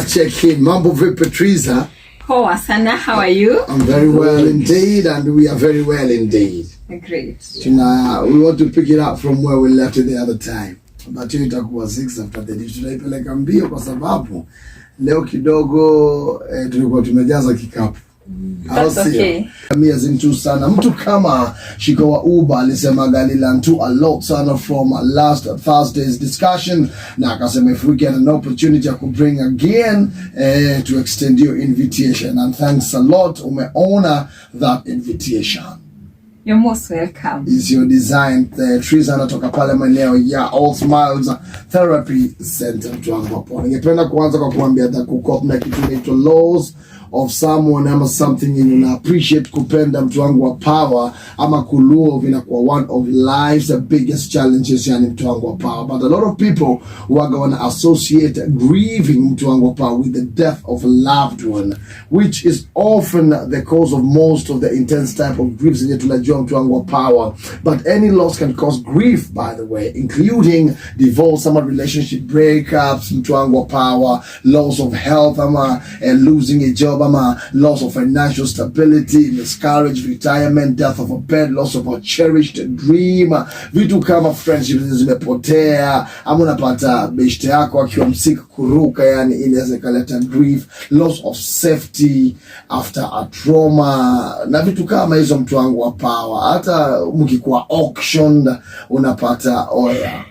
Check in. Mambo vipi Triza? Poa sana, how are you? I'm very well indeed, and we are very well indeed. Great. We want to pick it up from where we left it the other time. But hiyo itakuwa 6 after the dish. Tunaipeleka mbio kwa sababu leo kidogo tulikuwa tumejaza kikapu. That's okay. Mia zintu sana. Mtu kama Shiko wa Uber alisema Galilantu a lot sana from last Thursday's discussion. Na akasema if we get an opportunity I could bring again to extend your invitation. And thanks a lot. Umeona that invitation. You're most welcome. Is your design the trees anatoka pale maeneo ya All Smiles Therapy Center mtu wangu hapo. Ningependa kuanza kwa kuambia that kukop na kitu inaitwa laws of someone ama something you na appreciate kupenda mtu wangu wa power ama kulove inakuwa one of life's biggest challenges yani mtu wangu wa power. But a lot of people who are going to associate grieving mtu wangu wa power with the death of a loved one, which is often the cause of most of the intense type of griefs in tunajua mtu wangu wa power. But any loss can cause grief, by the way, including divorce ama relationship breakups mtu wangu wa power, loss of health ama losing a job ama loss of financial stability, miscarriage, retirement, death of a pet, loss of a cherished dream, vitu kama friendship zimepotea ama unapata beshte yako akiwa msiki kuruka, yani inaweza kaleta grief, loss of safety after a trauma na vitu kama hizo mtu wangu wa power. Hata mkikuwa auctioned unapata oya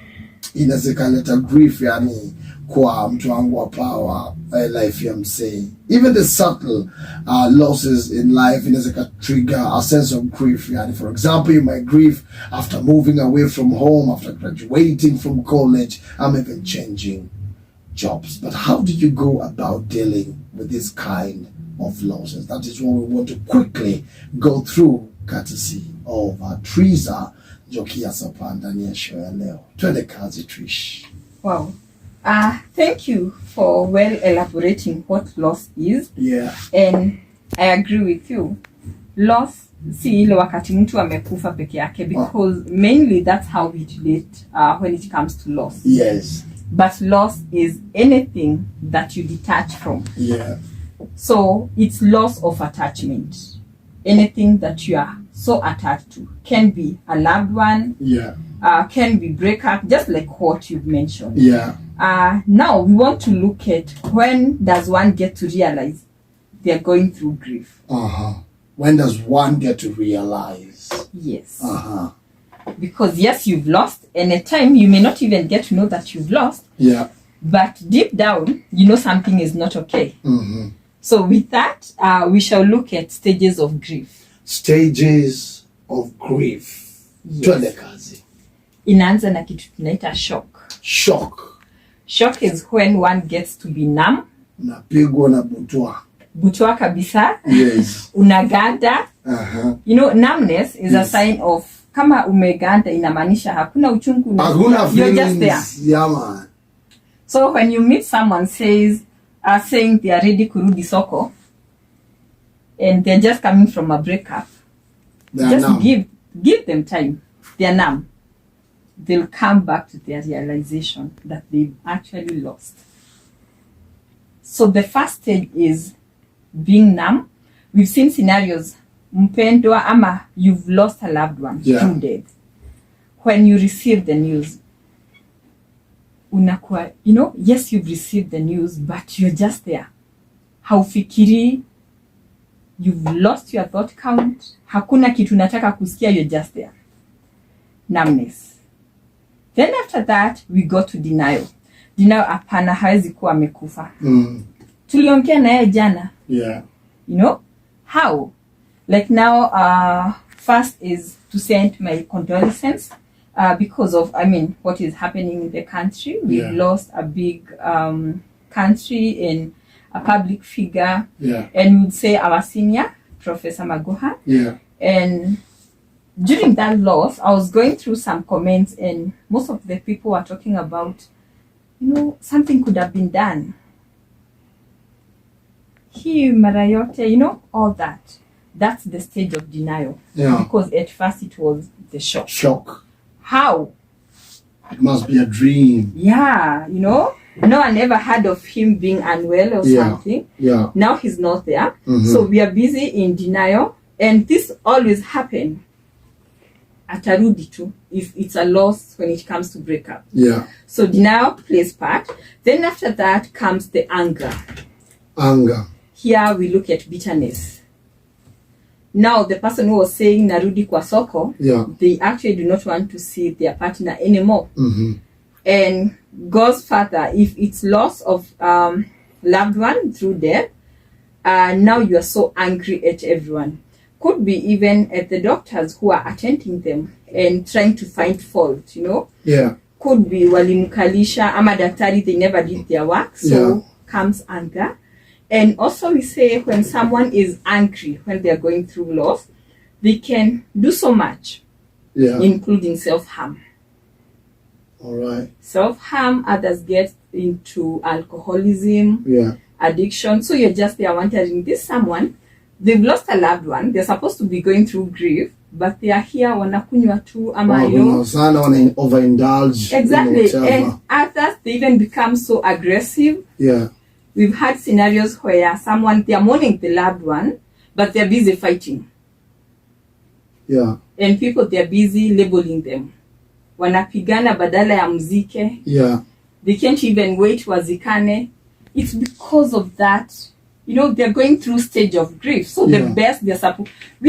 inaweza kaleta grief yani kwa mtu wangu wa power life ya msee. Even the subtle losses in life inaweza trigger a sense of grief. Yani for example, you might grieve after moving away from home, after graduating from college, or even changing jobs. But how do you go about dealing with this kind of losses? That is what we want to quickly go through, courtesy of Triza Jokia Sapa ndani ya show ya leo. Twende kazi Trish. Wow. Thank you for well elaborating what loss is. Yeah. And I agree with you. Loss si ile wakati mtu amekufa peke yake, because mainly that's how we relate when it comes to loss. Yes. But loss is anything that you detach from. Yeah. So it's loss of attachment. Anything that you are so attached to. Can be a loved one. Yeah. Can be breakup, just like what you've mentioned. Yeah. Now we want to look at when does one get to realize they're going through grief. When does one get to realize? Yes. Because yes, you've lost, and at time you may not even get to know that you've lost. Yeah. But deep down, you know something is not okay. So with that, we shall look at stages of grief. Stages of grief. Yes. Inaanza na kitu tunaita shock. Shock is when one gets to be numb. Unapigwa na butwa. Butwa kabisa. Yes. Unaganda. You know, numbness is a sign of kama umeganda inamaanisha hakuna uchungu. You're just there. Yeah, man. So when you meet someone saying they are ready kurudi soko and they're just coming from a breakup, just give them time. They're numb. They'll come back to their realization that they've actually lost. So the first stage is being numb. We've seen scenarios, mpendwa ama you've lost a loved one through death. When you receive the news, unakuwa, you know, yes, you've received the news, but you're just there. Haufikiri, you've lost your thought count. Hakuna kitu nataka kusikia, you're just there. Numbness. Then after that, we go to denial. Denial, hapana hawezi kuwa amekufa. Tuliongea na yeye jana. Yeah. You know? How? Like now, first is to send my condolences because of, what is happening in the country. We've lost a big country and a public figure. Yeah. And we'd say our senior, Professor Magoha. Yeah. And during that loss, I was going through some comments and most of the people were talking about, you know, something could have been done. Marayote, you know, all that. That's the stage of denial. Yeah. Because at first it was the shock. Shock. How? It must be a dream. Yeah, you know, no one ever heard of him being unwell or something. Yeah. Now he's not there. So we are busy in denial, and this always happen. Atarudi too, if it's a loss when it comes to breakup. Yeah. So denial plays part. Then after that comes the anger. Anger. Here we look at bitterness. Now the person who was saying narudi kwa soko, they actually do not want to see their partner anymore. And goes further, if it's loss of loved one through death, now you are so angry at everyone. Could be even at the doctors who are attending them and trying to find fault, you know. Yeah. Could be walimkalisha ama daktari, they never did their work, so comes anger. And also we say when someone is angry, when they are going through loss, they can do so much, including self-harm. All right. Self-harm, others get into alcoholism, addiction. So you're just there wondering, this someone, they've lost a loved one, they're supposed to be going through grief, but they are here, wanakunywa tu, ama overindulge. Exactly. And others, they even become so aggressive. Yeah. We've had scenarios where someone, they are mourning the loved one, but they're busy fighting. Yeah. And people, they're busy labeling them. Wanapigana badala ya mzike. Yeah. They can't even wait wazikane. It's because of that. You know, they're going through stage of grief. So the best we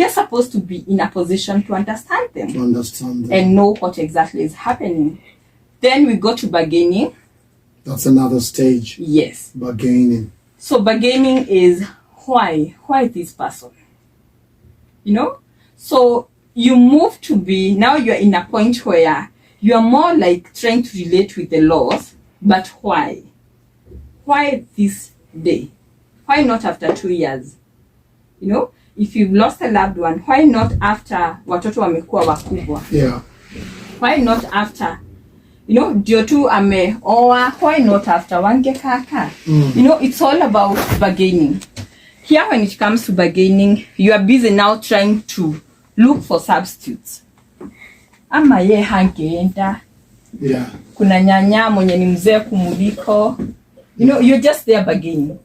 are supposed to be in a position to understand them. And know what exactly is happening. Then we go to bargaining. That's another stage. Yes. Bargaining. So bargaining is why this person? You know? So you move to be, now you're in a point where you are more like trying to relate with the loss, but why? Why this day? Why not after 2 years? You know, if you've lost a loved one, why not after watoto wamekuwa wakubwa? Yeah. Why not after, you know, ndio tu ameoa, why not after wangekaka? You know, it's all about bargaining. Here when it comes to bargaining, you are busy now trying to look for substitutes. Ama ye hangeenda. Yeah. Kuna nyanya mwenye ni mzee kumuliko. You know, you're just there bargaining.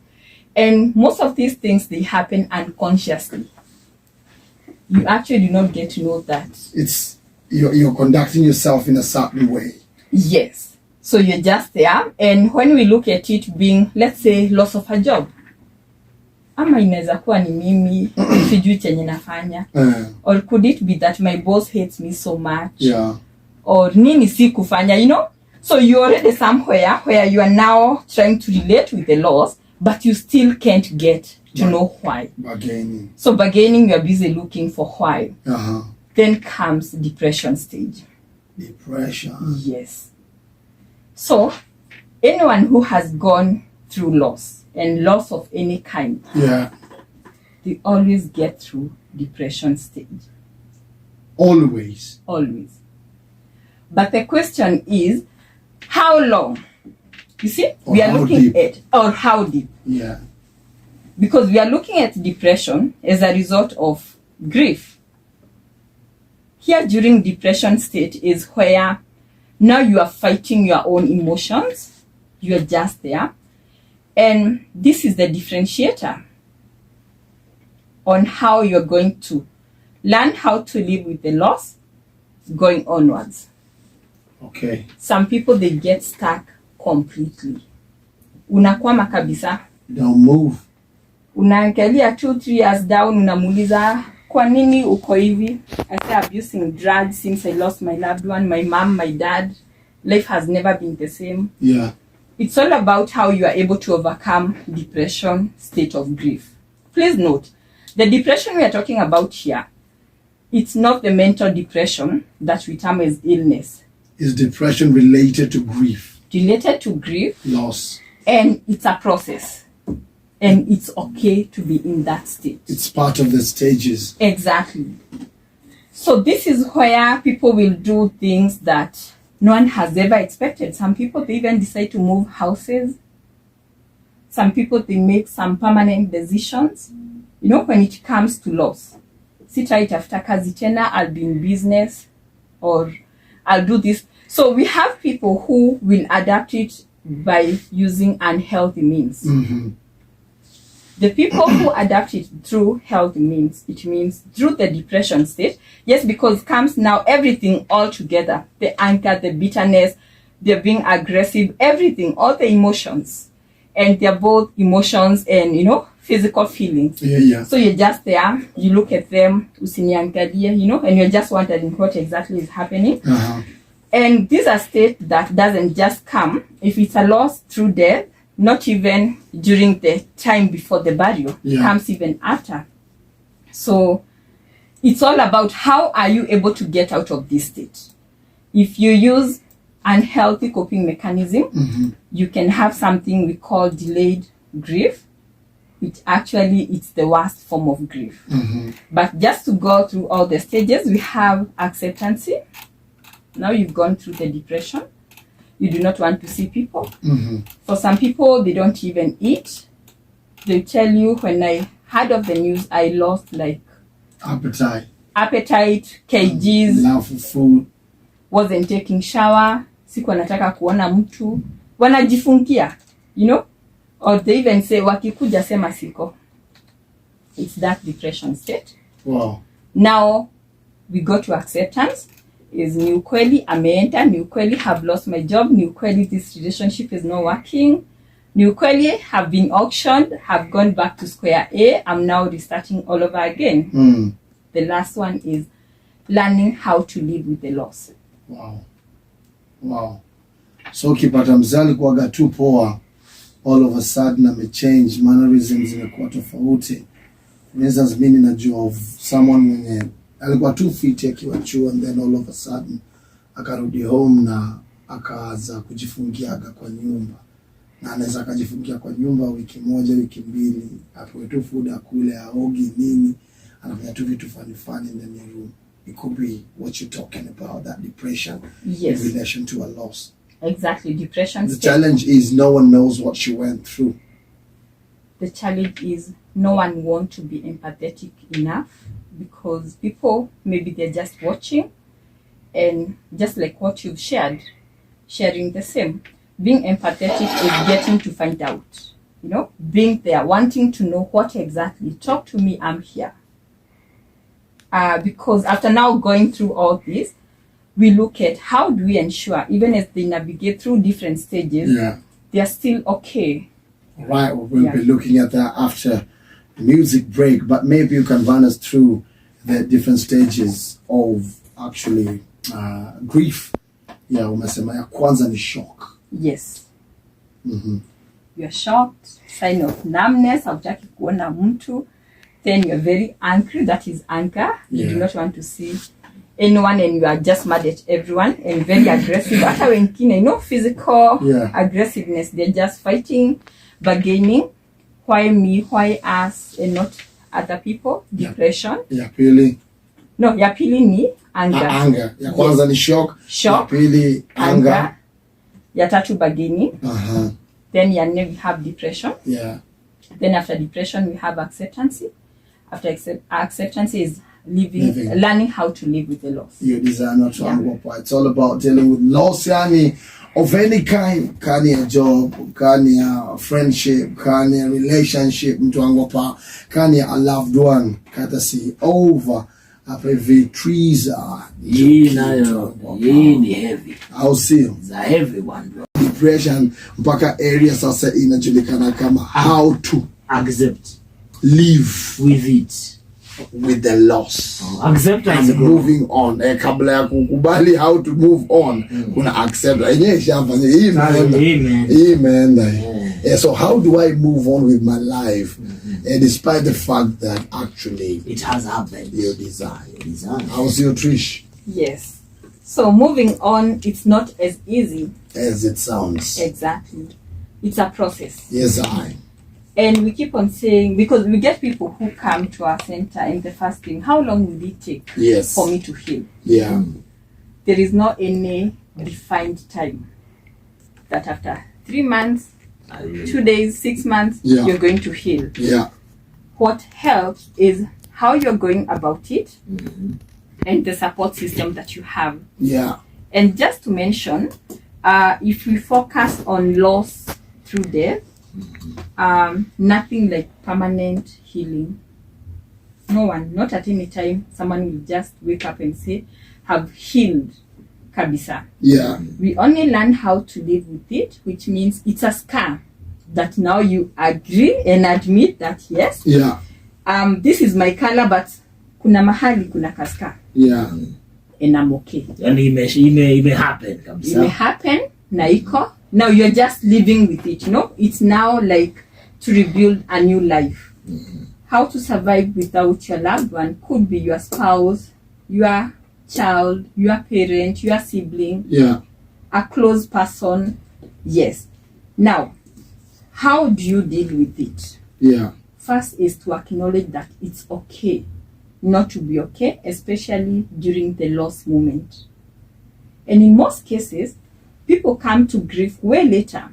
And most of these things, they happen unconsciously. You actually do not get to know that. It's you're conducting yourself in a certain way. Yes. So you're just there. And when we look at it being, let's say, loss of a job. Ama inaweza kuwa ni mimi, sijui chenye nafanya. Or could it be that my boss hates me so much? Yeah. Or nini si kufanya, you know? So you're already somewhere where you are now trying to relate with the loss, but you still can't get to know why. Bargaining. So bargaining, you're busy looking for why. Then comes depression stage. Depression. Yes. So anyone who has gone through loss, and loss of any kind, they always get through depression stage. Always. But the question is, how long? You see, or we are looking at, or how deep? Yeah. Because we are looking at depression as a result of grief. Here during depression state is where now you are fighting your own emotions. You are just there. And this is the differentiator on how you're going to learn how to live with the loss going onwards. Okay. Some people, they get stuck completely. Unakwama kabisa. Don't move. Unaangalia 2-3 years down, unamuuliza kwa nini uko hivi? I say abusing drugs since I lost my loved one, my mom, my dad. Life has never been the same. Yeah. It's all about how you are able to overcome depression state of grief. Please note, the depression we are talking about here, it's not the mental depression that we term as illness. Is depression related to grief? Related to grief. Loss. And it's a process. And it's okay to be in that state. It's part of the stages. Exactly. So this is where people will do things that no one has ever expected. Some people, they even decide to move houses. Some people, they make some permanent decisions. You know, when it comes to loss. Sitaitafuta kazi tena, I'll be in business. Or I'll do this. So we have people who will adapt it by using unhealthy means. The people who adapt it through healthy means, it means through the depression state. Yes, because comes now everything all together. The anger, the bitterness, they're being aggressive, everything, all the emotions. And they're both emotions and, physical feelings. So you're just there, you look at them, usiniangalia, and you're just wondering what exactly is happening. And these are states that doesn't just come. If it's a loss through death, not even during the time before the burial, comes even after. So it's all about how are you able to get out of this state. If you use unhealthy coping mechanism, you can have something we call delayed grief, which actually it's the worst form of grief. But just to go through all the stages, we have acceptance. Now you've gone through the depression. You do not want to see people. For some people, they don't even eat. They tell you, when I heard of the news, I lost like appetite, kgs, love for food, wasn't taking shower, siku wanataka kuona mtu, wanajifungia, or they even say, wakikuja sema siko. It's that depression state. Wow. Now we go to acceptance. Is ni ukweli ameenda, ni ukweli have lost my job, ni ukweli this relationship is not working, ni ukweli have been auctioned, have gone back to square A, I'm now restarting all over again. The last one is learning how to live with the loss. Wow. So ukipata mzee alikuwaga tu poa, all of a sudden amechange, mannerisms zimekuwa tofauti. Unaweza mimi najua of someone mwenye alikuwa tu fit akiwa chuo, and then all of a sudden akarudi home na akaanza kujifungiaga kwa nyumba, na anaweza akajifungia kwa nyumba wiki moja, wiki mbili, apewe tu food akule, aogi nini, anafanya tu vitu funny in the room. It could be what you're talking about, that depression in relation to a loss. Exactly, depression. The challenge is no one knows what she went through. The challenge is no one wants to be empathetic enough, because people, maybe they're just watching, and just like what you've shared, sharing the same. Being empathetic is getting to find out, being there, wanting to know what exactly, talk to me, I'm here. Because after now going through all this, we look at how do we ensure, even as they navigate through different stages, they are still okay. Right, we'll be looking at that after the music break, but maybe you can run us through the different stages of actually grief. Umesema ya kwanza ni shock. Yes. You are shocked, sign of numbness, hautaki kuona mtu. Then you are very angry, that is anger. You do not want to see anyone, and you are just mad at everyone and very aggressive. Hata wengine, physical aggressiveness, they're just fighting, bargaining. Why me, why us, and not other people? Depression. Ya pili ni anger. Anger. Ya kwanza ni shock. Ya pili anger. Ya tatu bargaining. Then ya nne we have depression. Then after depression we have acceptance. After acceptance is learning how to live with the loss. You design not to It's all about dealing with loss, of any kind. Kani a job, kani a friendship, kani a relationship, kani a loved one. Katasi over. Apevi trees are. Hii ni heavy. I'll see. It's a heavy one, bro. Depression mpaka area sasa inajulikana kama how to accept, live with it, with the loss. Acceptance, and moving on. Kabla ya kukubali how to move on, kuna accept. Yenyewe shafanya hii imeenda. So how do I move on with my life, despite the fact that actually it has happened? Your desire. How's your Trish? Yes. So moving on, it's not as easy as it sounds. Exactly. It's a process. Yes, And we keep on saying, because we get people who come to our center and the first thing, how long will it take for me to heal? There is not any defined time. That after 3 months, 2 days, 6 months, you're going to heal. What helps is how you're going about it, and the support system that you have. And just to mention, if we focus on loss through death, nothing like permanent healing. No one, not at any time, someone will just wake up and say, have healed kabisa. Yeah. We only learn how to live with it, which means it's a scar that now you agree and admit that yes, yeah, this is my color, but kuna mahali kuna kaska. Yeah. And I'm okay. And it may happen kabisa. It may happen, na iko. Now you're just living with it, you know? It's now like to rebuild a new life. How to survive without your loved one could be your spouse, your child, your parent, your sibling, yeah, a close person. Yes. Now, how do you deal with it? Yeah. First is to acknowledge that it's okay not to be okay, especially during the loss moment. And in most cases, people come to grief way later.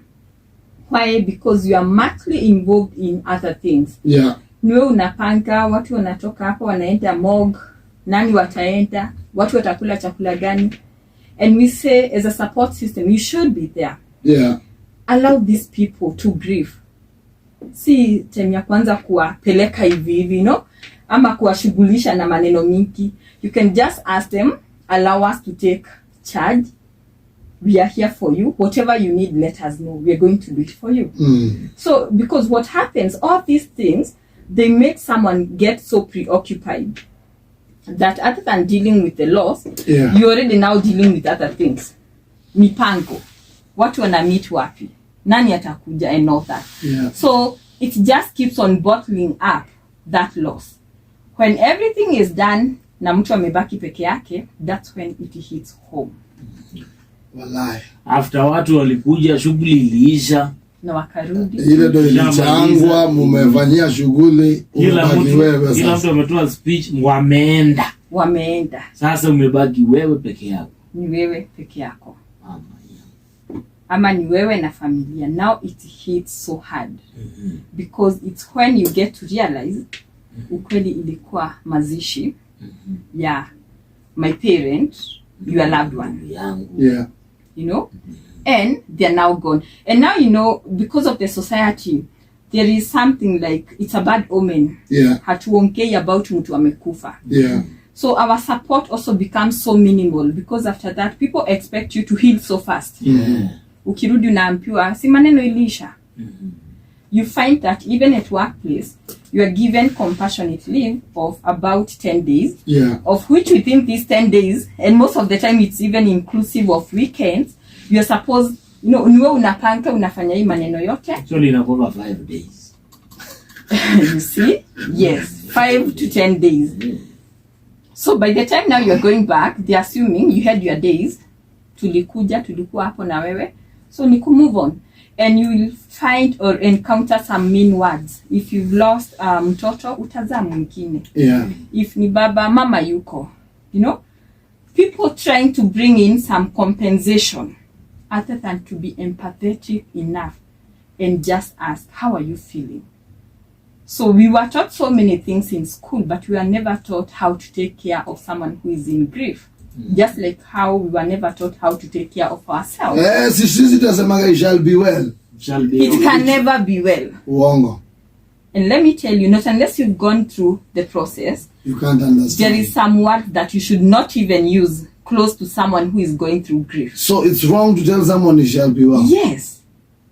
Why? Because you are muchly involved in other things. Yeah. Niwe unapanga, watu wanatoka hapo wanaenda morgue, nani wataenda, watu watakula chakula gani. And we say as a support system, you should be there. Yeah. Allow these people to grieve. Si time ya kwanza kuwapeleka hivi, no? Ama kuwashughulisha na maneno mingi. You can just ask them, allow us to take charge. We are here for you. Whatever you need, let us know. We are going to do it for you. So, because what happens, all these things, they make someone get so preoccupied that other than dealing with the loss, yeah, you're already now dealing with other things. Mipango. Watu wana meet wapi? Nani atakuja and all that. Yeah. So, it just keeps on bottling up that loss. When everything is done, na mtu amebaki peke yake, that's when it hits home. Wallahi. After watu walikuja, shughuli iliisha. Na wakarudi. Ile ndio ilichangwa, mumefanyia shughuli, umebaki wewe sasa. Kila mtu ametoa speech, wameenda. Sasa umebaki wewe peke yako. Ni wewe peke yako. Ama ni wewe na familia. Now it hits so hard. Because it's when you get to realize ukweli ilikuwa mazishi ya my parent, your loved one. Yeah. You know? And they're now gone. And now, you know, because of the society, there is something like, it's a bad omen. Yeah. Hatuongei about mtu amekufa. Yeah. So our support also becomes so minimal because after that, people expect you to heal so fast. Yeah. Ukirudi unaambiwa, si maneno ilisha. You find that even at workplace, you are given compassionate leave of about 10 days. Yeah. Of which within these 10 days, and most of the time it's even inclusive of weekends, you are supposed, you know, niwe unapanga, unafanya hii maneno yote. So inakuwa 5 days. You see? Yes. 5 to 10 days. So by the time now you are going back, they're assuming you had your days. Tulikuwa hapo na wewe. So ni move on. And you will find or encounter some mean words. If you've lost mtoto, utazaa mwingine. Yeah. If ni baba, mama yuko. You know? People trying to bring in some compensation other than to be empathetic enough and just ask, how are you feeling? So we were taught so many things in school, but we were never taught how to take care of someone who is in grief. Just like how we were never taught how to take care of ourselves. Sisi tasemaga it shall be well. It can never be well. Uongo. And let me tell you, not unless you've gone through the process, you can't understand. There is some word that you should not even use close to someone who is going through grief. So it's wrong to tell someone it shall be well? Yes.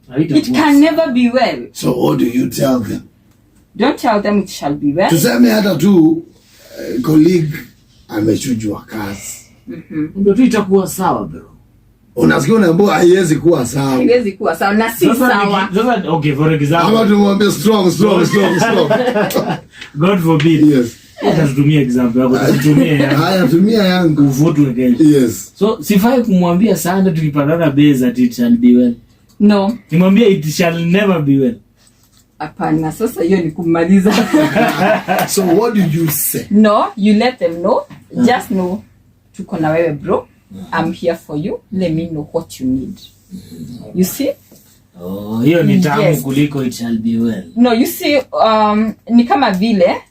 It can never be well. So what do you tell them? Don't tell them it shall be well. Tuseme hata tu colleague amechujwa kazi. Ndio tu itakuwa sawa bro. Unasikia unaambiwa haiwezi kuwa sawa. Haiwezi kuwa sawa na si sawa. Sasa okay, for example. Ama tumwambie strong. God forbid. Yes. Utatumia example yako, tutumie. Haya, tumia yangu. Uvotu again. Yes. So sifai kumwambia sana tukipatana base at it shall be well. No. Nimwambia it shall never be well. Hapana, sasa hiyo ni kumaliza. So what do you say? No, you let them know. Just know tuko na wewe bro. I'm here for you. Let me know what you need. You see? Oh, hiyo ni tamu kuliko it shall be well. No, you see, ni kama vile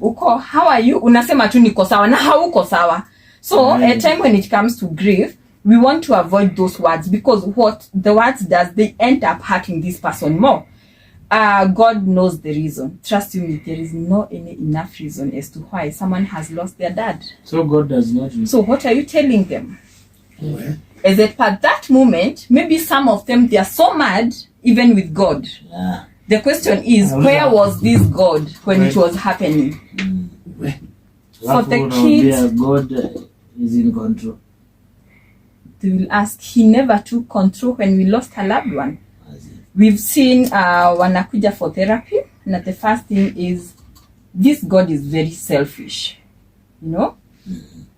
uko, how are you? Unasema tu niko sawa na hauko sawa. So, a time when it comes to grief, we want to avoid those words, because what the words does, they end up hurting this person more. God knows the reason. Trust me, there is no enough reason as to why someone has lost their dad. So God does not know. So what are you telling them? Yeah. Is it at that moment, maybe some of them, they are so mad even with God. Yeah. The question is, where was this God when it was happening? For the kids, God is in control. they will ask, he never took control when we lost a loved one. We've seen wanakuja for therapy, and the first thing is, this God is very selfish. You know?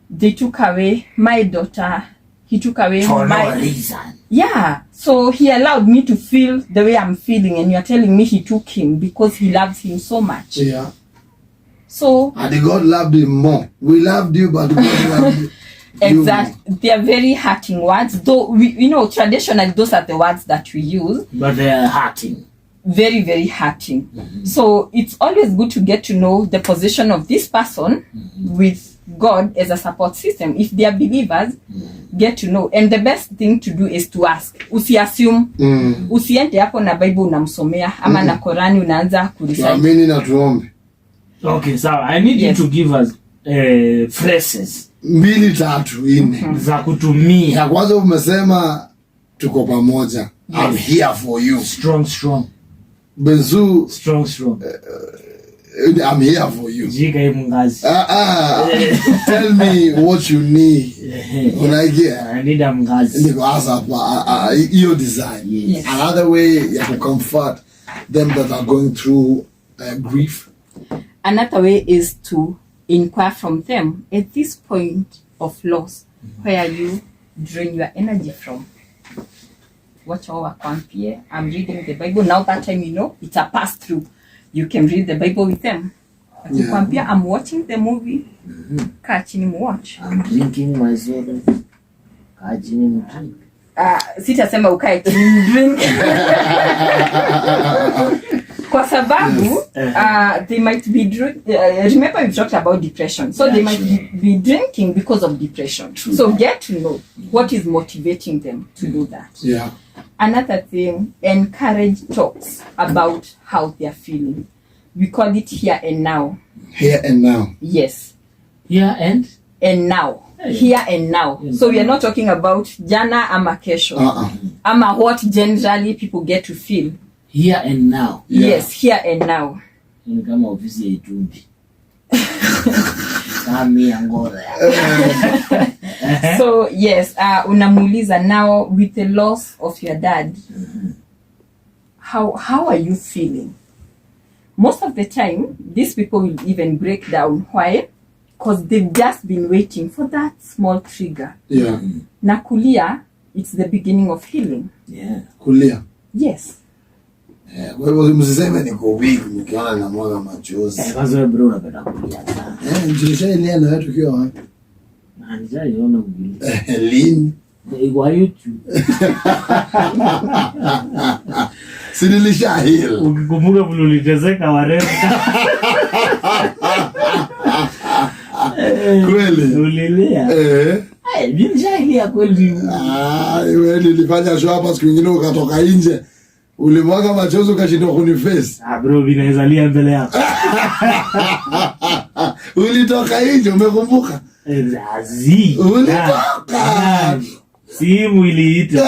They took away my daughter. He took away For my... no reason. Yeah. So he allowed me to feel the way I'm feeling, and you're telling me he took him because he loves him so much. Yeah. So... And God loved him more. We loved you, but God loved you. Exactly. They are very hurting words. Though, traditionally, those are the words that we use. But they are hurting. Very, very hurting. So it's always good to get to know the position of this person with God as a support system. If they are believers, get to know. And the best thing to do is to ask. Usi-assume. Usiende hapo na Bible unamsomea. Ama na Korani unaanza kurecite. Tuamini na tuombe. Okay, so I need you to give us phrases. 2, 3, 4. Za kutumia. Ya kwanza umesema tuko pamoja. I'm here for you. Strong. Benzu, Strong. I'm here for you. Jika imungazi. Tell me what you need. Unaingia. I need a mgazi. Niko hapa your design. Yes. Another way ya to comfort them that are going through grief. Another way is to inquire from them, at this point of loss, where you drain your energy from. Watch our compare. I'm reading the Bible. Now that time, it's a pass through. You can read the Bible with them. Yeah. I'm watching the movie. Kachini watch. I'm drinking my soda. Kachini drink. Sitasema ukae chini drink. Kwa sababu, they might be remember we talked about depression. So they might be drinking because of depression. True. So get to know what is motivating them to do that. Yeah. Another thing, encourage talks about how they are feeling. We call it here and now. Here and now. Yes. Here and now. Here and now. So we are not talking about jana ama kesho. Ama what generally people get to feel. Here and now. Yeah. Yes, here and now. Kama ofisi ya Itumbi. Kami angora. So yes, unamuuliza now, with the loss of your dad, how are you feeling? Most of the time, these people will even break down. Why? Because they've just been waiting for that small trigger. Yeah. Na kulia, it's the beginning of healing. Yeah. Kulia. Yes. Kwa hivyo msiseme niko weak mkiona na mwaga machozi. Kwanza wewe bro unapenda kulia sana. Tulishaelewa na watu kiwa wapi? Na nijaiona ugili. Lini? Kwa YouTube. Si nilishaheal. Ukikumbuka vile uliteseka warembo. Kweli? Ulilia. Mimi nishailia kweli. Wewe nilifanya show hapa siku nyingine ukatoka nje. Ulimwaga machozi ukashindwa kuniface. Bro, vinaweza lia mbele yako. Ulitoka nje, umekumbuka? Zazi. Ulitoka. Simu iliita.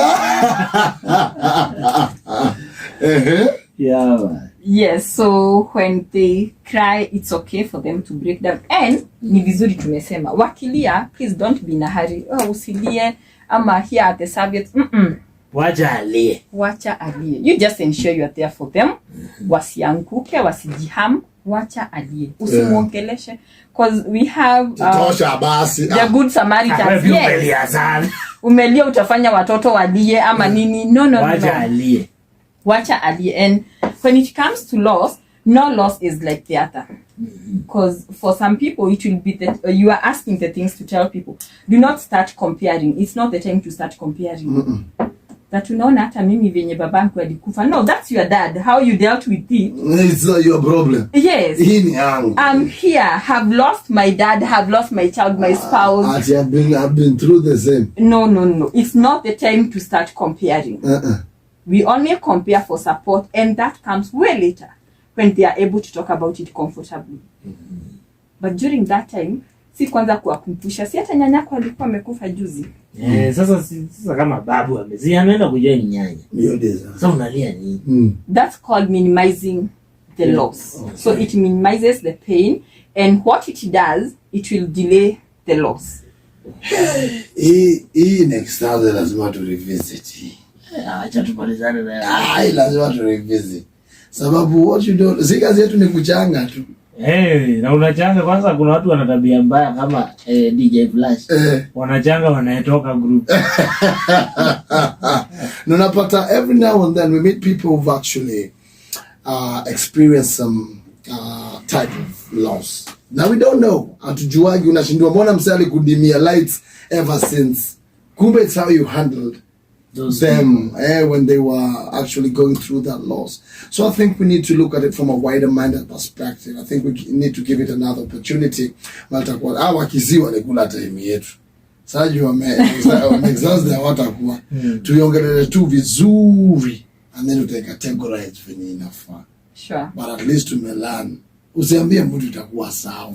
Yeah. Yes, so when they cry, it's okay for them to break down. And ni vizuri tumesema, wakilia, please don't be in a hurry. Usilie, ama here at the service. Wacha alie. Wacha alie. You just ensure you are there for them. Wasianguke, wasijiham. Wacha alie. Usimuongeleshe. Because we have the good Samaritans. Yes. Umelia utafanya watoto walie ama nini. No. Wacha alie. Wacha alie. And when it comes to loss, no loss is like the other. Because for some people, it will be that you are asking the things to tell people. Do not start comparing. It's not the time to start comparing. that unaona hata mimi venye babangu alikufa. No, that's your dad. How you dealt with it, it's not your problem. Yes. Hii ni yangu. I'm here, have lost my dad, have lost my child, my spouse. I've been through the same. No. It's not the time to start comparing. We only compare for support, and that comes way later when they are able to talk about it comfortably. But during that time, si kwanza kuwakumbusha, si hata nyanyako alikuwa amekufa juzi. Sasa kama babu ameenda kujua ni nyanya. Sasa unalia nini? That's called minimizing the loss. So it minimizes the pain, and what it does, it will delay the loss. Hii next time lazima tu revisit. Acha tumalizane na lazima tu revisit. Sababu what you do, si kazi yetu ni kuchanga tu. Na unachanga kwanza, kuna watu wana tabia mbaya kama DJ Flash. Wanachanga wanaetoka group. Nunapata every now and then we meet people who've actually experienced some type of loss. Now we don't know. Hatujuagi, unashindwa mbona msee alikudimia lights ever since. Kumbe it's how you handled them when they were actually going through that loss. So I think we need to look at it from a wider-minded perspective. I think we need to give it another opportunity. Maltakuwa wakiziwa nekula time yetu. Saji wame-exhaust their watakuwa. Tuyongelele tu vizuri, and then utacategorize venye inafaa. Sure. But at least tumelearn. Usiambie mtu itakuwa sawa.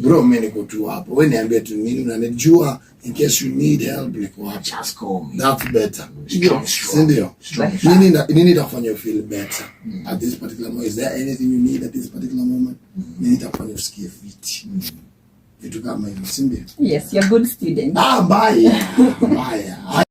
Bro, mimi niko tu hapo. Wewe niambie tu nini unanijua, in case you need help niko hapo. Just call me. That's better. Sindio? Nini itakufanya you feel better at this particular moment? Is there anything you need at this particular moment? Nini itakufanya usikie fit? Vitu kama hivyo, sindio? Yes, you're a good student. Bye.